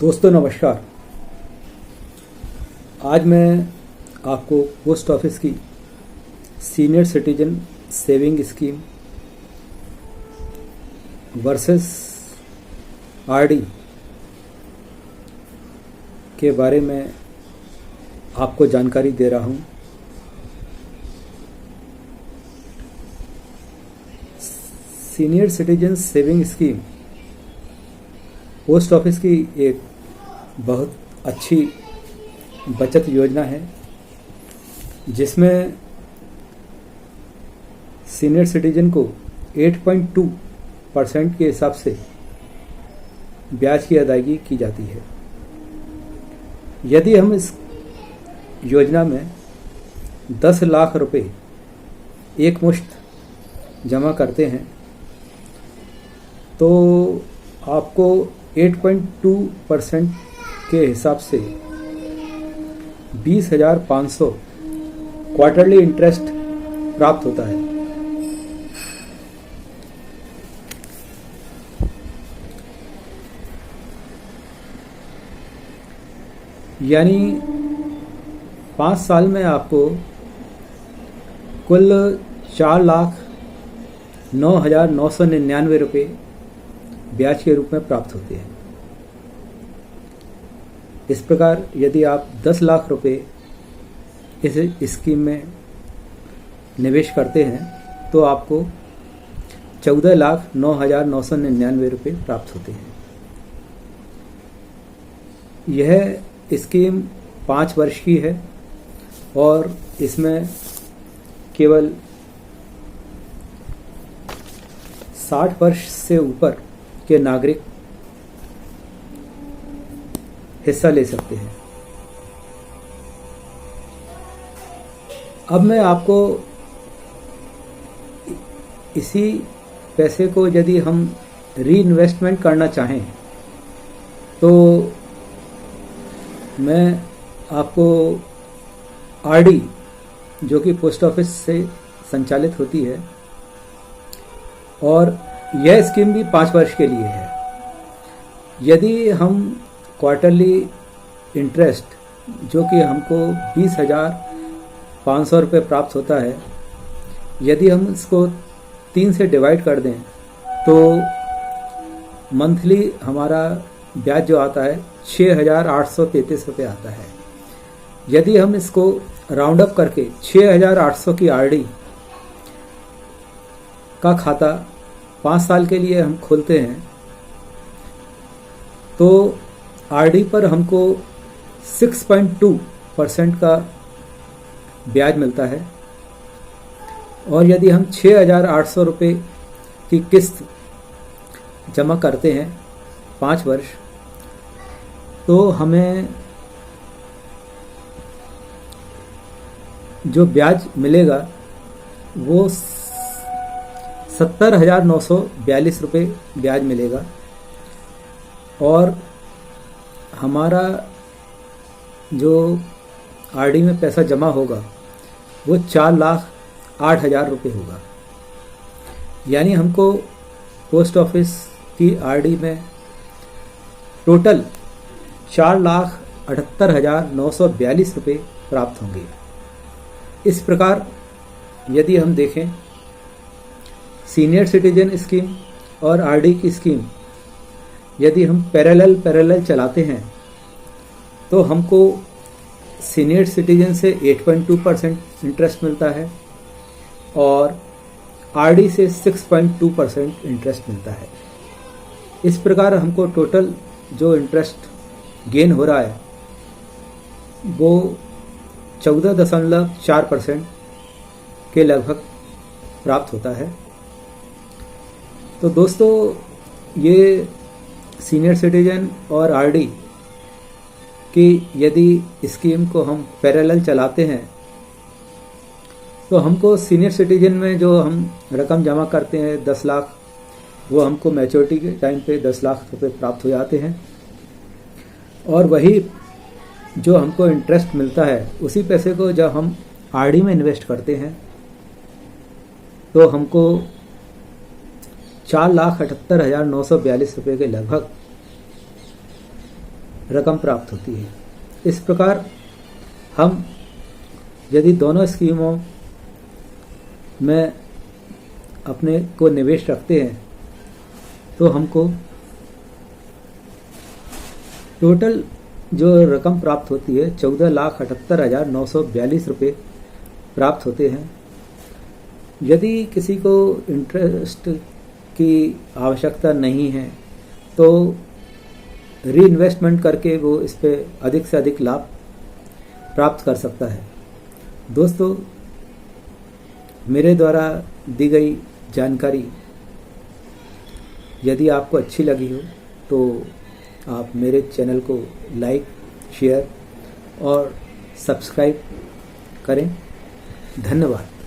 दोस्तों नमस्कार। आज मैं आपको पोस्ट ऑफिस की senior citizen saving scheme versus RD के बारे में आपको जानकारी दे रहा हूं। Senior citizen saving scheme post office की एक बहुत अच्छी बचत योजना है जिसमें सीनियर सिटीजन को 8.2% के हिसाब से ब्याज की अदायगी की जाती है। यदि हम इस योजना में 10 लाख रुपए एक मुश्त जमा करते हैं तो आपको 8.2% के हिसाब से 20,500 क्वार्टरली इंटरेस्ट प्राप्त होता है। यानी 5 साल में आपको कुल 4,09,999 रुपये ब्याज के रूप में प्राप्त होते हैं। इस प्रकार यदि आप 10 लाख रुपए इस स्कीम में निवेश करते हैं तो आपको 14,09,999 रुपये प्राप्त होते हैं। यह स्कीम 5 वर्ष की है और इसमें केवल 60 वर्ष से ऊपर के नागरिक हिस्सा ले सकते हैं। अब मैं आपको इसी पैसे को यदि हम री इन्वेस्टमेंट करना चाहें तो मैं आपको आरडी जो कि पोस्ट ऑफिस से संचालित होती है और यह स्कीम भी 5 वर्ष के लिए है। यदि हम क्वार्टरली इंटरेस्ट जो कि हमको 20,500 रुपये प्राप्त होता है, यदि हम इसको 3 से डिवाइड कर दें तो मंथली हमारा ब्याज जो आता है 6,833 रुपये आता है। यदि हम इसको राउंड अप करके 6,800 की आरडी का खाता 5 साल के लिए हम खोलते हैं तो आरडी पर हमको 6.2% का ब्याज मिलता है और यदि हम 6,800 रुपये की किस्त जमा करते हैं 5 वर्ष तो हमें जो ब्याज मिलेगा वो 70,942 रुपये ब्याज मिलेगा और हमारा जो आरडी में पैसा जमा होगा वो 4,08,000 रुपये होगा। यानी हमको पोस्ट ऑफिस की आरडी में टोटल 4,78,942 रुपये प्राप्त होंगे। इस प्रकार यदि हम देखें सीनियर सिटीजन स्कीम और आरडी की स्कीम यदि हम पैरेलल चलाते हैं तो हमको सीनियर सिटीजन से 8.2% इंटरेस्ट मिलता है और आरडी से 6.2% इंटरेस्ट मिलता है। इस प्रकार हमको टोटल जो इंटरेस्ट गेन हो रहा है वो 14.4% के लगभग प्राप्त होता है। तो दोस्तों ये सीनियर सिटीजन और आरडी की यदि स्कीम को हम पैरेलल चलाते हैं तो हमको सीनियर सिटीजन में जो हम रकम जमा करते हैं 10 लाख वो हमको मैच्योरिटी के टाइम पे 10 लाख रुपए प्राप्त हो जाते हैं और वही जो हमको इंटरेस्ट मिलता है उसी पैसे को जब हम आरडी में इन्वेस्ट करते हैं तो हमको 4,78,942 रुपये के लगभग रकम प्राप्त होती है। इस प्रकार हम यदि दोनों स्कीमों में अपने को निवेश रखते हैं तो हमको टोटल जो रकम प्राप्त होती है 14,78,942 रुपये प्राप्त होते हैं। यदि किसी को इंटरेस्ट की आवश्यकता नहीं है तो री इन्वेस्टमेंट करके वो इस पे अधिक से अधिक लाभ प्राप्त कर सकता है। दोस्तों, मेरे द्वारा दी गई जानकारी यदि आपको अच्छी लगी हो तो आप मेरे चैनल को लाइक, शेयर और सब्सक्राइब करें। धन्यवाद।